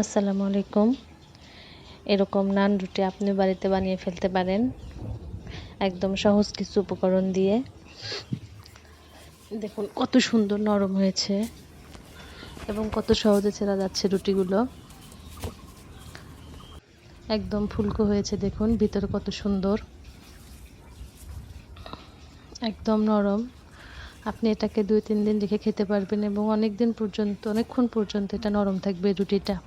আসসালামু আলাইকুম। এরকম নান রুটি আপনি বাড়িতে বানিয়ে ফেলতে পারেন একদম সহজ কিছু উপকরণ দিয়ে। দেখুন কত সুন্দর নরম হয়েছে এবং কত সহজে ছেড়া যাচ্ছে রুটিগুলো। একদম ফুলকো হয়েছে, দেখুন ভিতরে কত সুন্দর, একদম নরম। আপনি এটাকে 2-3 দিন রেখে খেতে পারবেন এবং অনেকক্ষণ পর্যন্ত এটা নরম থাকবে রুটিটা।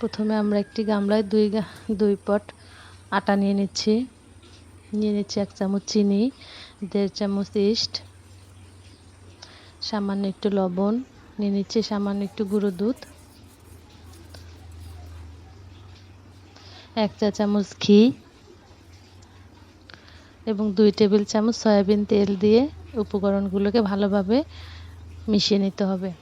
প্রথমে আমরা একটি গামলায় দুই পট আটা নিয়ে নিচ্ছি। 1 চামচ চিনি, 1.5 চামচ ইস্ট, সামান্য একটু লবণ, নিয়ে নিচ্ছি সামান্য একটু গুঁড়ো দুধ, 1 চা চামচ ঘি এবং 2 টেবিল চামচ সয়াবিন তেল দিয়ে উপকরণগুলোকে ভালোভাবে মিশিয়ে নিতে হবে।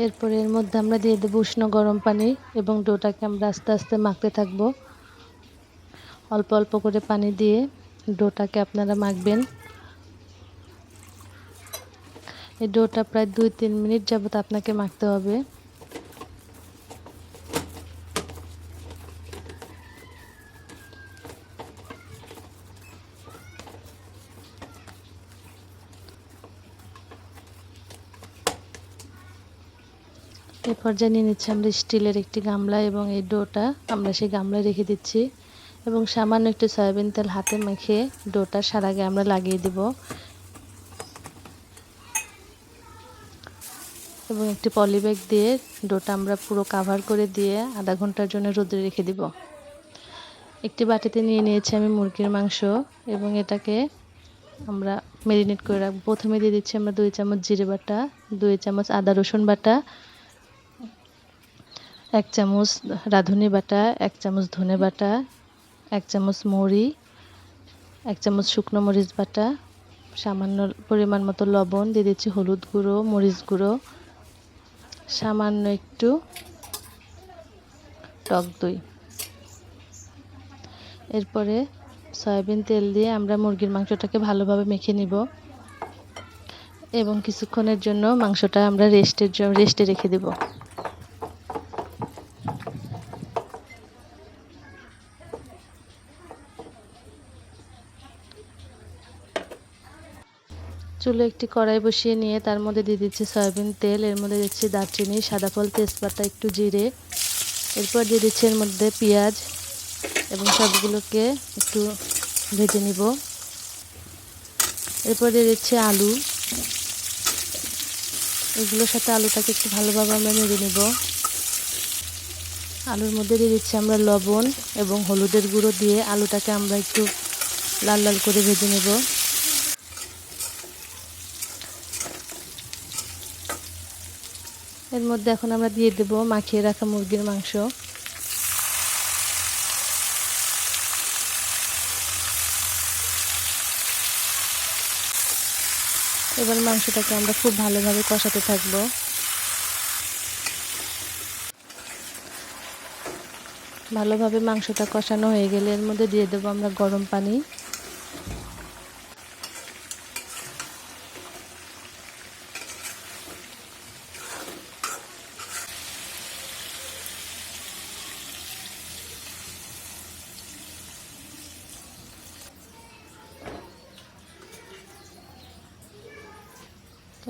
এরপরে এর মধ্যে আমরা দিয়ে দেবো উষ্ণ গরম পানি এবং ডোটাকে আমরা আস্তে আস্তে মাখতে থাকবো। অল্প অল্প করে পানি দিয়ে ডোটাকে আপনারা মাখবেন। এই ডোটা প্রায় 2-3 মিনিট যাবত আপনাকে মাখতে হবে। এই পর্যায়ে নিয়ে নিচ্ছি আমরা স্টিলের একটি গামলা এবং এই ডোটা আমরা সেই গামলায় রেখে দিচ্ছি এবং সামান্য একটু সয়াবিন তেল হাতে মেখে ডোটা সারা গায়ে আমরা লাগিয়ে দেব এবং একটি পলি ব্যাগ দিয়ে ডোটা আমরা পুরো কাভার করে দিয়ে আধা ঘন্টার জন্য রোদে রেখে দিব। একটি বাটিতে নিয়ে নিয়েছি আমি মুরগির মাংস এবং এটাকে আমরা ম্যারিনেট করে রাখবো। প্রথমে দিয়ে দিচ্ছি আমরা 2 চামচ জিরে বাটা, 2 চামচ আদা রসুন বাটা, 1 চামচ রাঁধুনি বাটা, 1 চামচ ধনে বাটা, 1 চামচ মৌরি, 1 চামচ শুকনো মরিচ বাটা, সামান্য পরিমাণ মতো লবণ, দিয়ে দিচ্ছি হলুদ গুঁড়ো, মরিচ গুঁড়ো, সামান্য একটু টক দই। এরপরে সয়াবিন তেল দিয়ে আমরা মুরগির মাংসটাকে ভালোভাবে মেখে নিব এবং কিছুক্ষণের জন্য মাংসটা আমরা রেস্টে রেখে দেব। চুলো একটি কড়াই বসিয়ে নিয়ে তার মধ্যে দিয়ে দিচ্ছি সয়াবিন তেল, এর মধ্যে দিচ্ছি দারচিনি, সাদা ফল, তেজপাতা, একটু জিরে। এরপর দিয়ে দিচ্ছি এর মধ্যে পেঁয়াজ এবং সবগুলোকে একটু ভেজে নিব। এরপর দিয়ে দিচ্ছি আলু, এগুলোর সাথে আলুটাকে একটু ভালোভাবে আমরা নেড়ে নেব। আলুর মধ্যে দিয়ে দিচ্ছি আমরা লবণ এবং হলুদের গুঁড়ো দিয়ে আলুটাকে আমরা একটু লাল লাল করে ভেজে নেব। এর মধ্যে এখন আমরা দিয়ে দেব মাখিয়ে রাখা মুরগির মাংস। এবার মাংসটাকে আমরা খুব ভালোভাবে কষাতে থাকবো। ভালোভাবে মাংসটা কষানো হয়ে গেলে এর মধ্যে দিয়ে দেবো আমরা গরম পানি।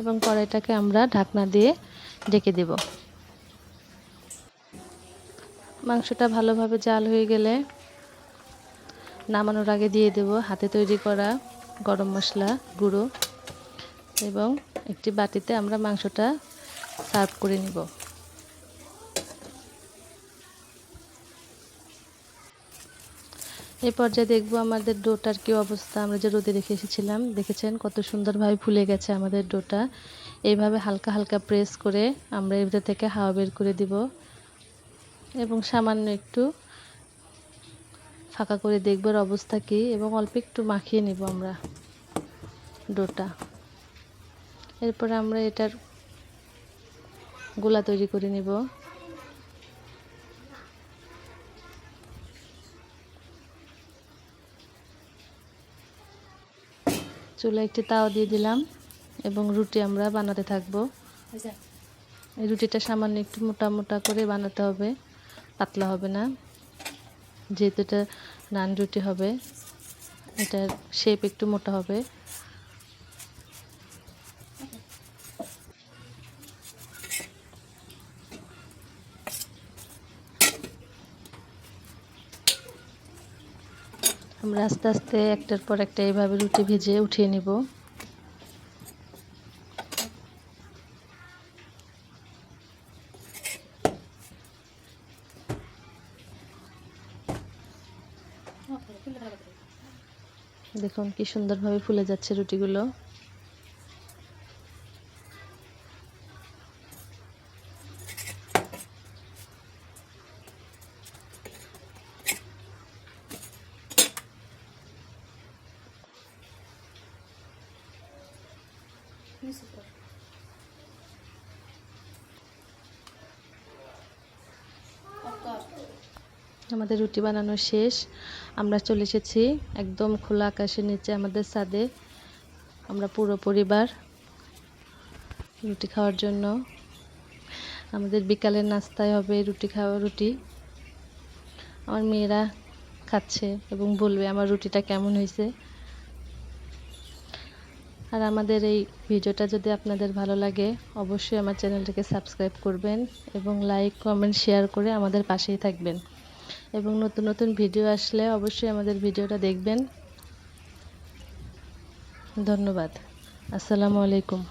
এবং কড়াইটাকে আমরা ঢাকনা দিয়ে ঢেকে দেব। মাংসটা ভালোভাবে জাল হয়ে গেলে নামানোর আগে দিয়ে দেব হাতে তৈরি করা গরম মশলা গুঁড়ো এবং একটি বাটিতে আমরা মাংসটা সার্ভ করে নিব। এই পর্যায়ে দেখব আমাদের ডোটার কি অবস্থা। আমরা যে রোদে রেখে এসেছিলাম, দেখেছেন কত সুন্দরভাবে ফুলে গেছে আমাদের ডোটা। এইভাবে হালকা হালকা প্রেস করে আমরা এর ভিতর থেকে হাওয়া বের করে দিব এবং সামান্য একটু ফাঁকা করে দেখবার অবস্থা কি এবং অল্প একটু মাখিয়ে নিব আমরা ডোটা। এরপরে আমরা এটার গোলা তৈরি করে নিব। চুলায় একটি তাওয়া দিয়ে দিলাম এবং রুটি আমরা বানাতে থাকবো। এই রুটিটা সামান্য একটু মোটা মোটা করে বানাতে হবে, পাতলা হবে না, যেহেতু এটা নান রুটি হবে। এটার শেপ একটু মোটা হবে। আমরা আস্তে আস্তে একটার পর একটা এইভাবে রুটি ভেজে উঠিয়ে নিব। দেখুন কি সুন্দরভাবে ফুলে যাচ্ছে রুটিগুলো। আমাদের রুটি বানানো শেষ। আমরা চলে এসেছি একদম খোলা আকাশের নিচে আমাদের ছাদে। আমরা পুরো পরিবার রুটি খাওয়ার জন্য। আমাদের বিকালের নাস্তায় হবে রুটি। আমার মেয়েরা খাচ্ছে এবং বলবে আমার রুটিটা কেমন হয়েছে। আর আমাদের এই ভিডিওটা যদি আপনাদের ভালো লাগে, অবশ্যই আমার চ্যানেলটাকে সাবস্ক্রাইব করবেন এবং লাইক, কমেন্ট, শেয়ার করে আমাদের পাশেই থাকবেন। এবং নতুন নতুন ভিডিও আসলে অবশ্যই আমাদের ভিডিওটা দেখবেন। ধন্যবাদ। আসসালামু আলাইকুম।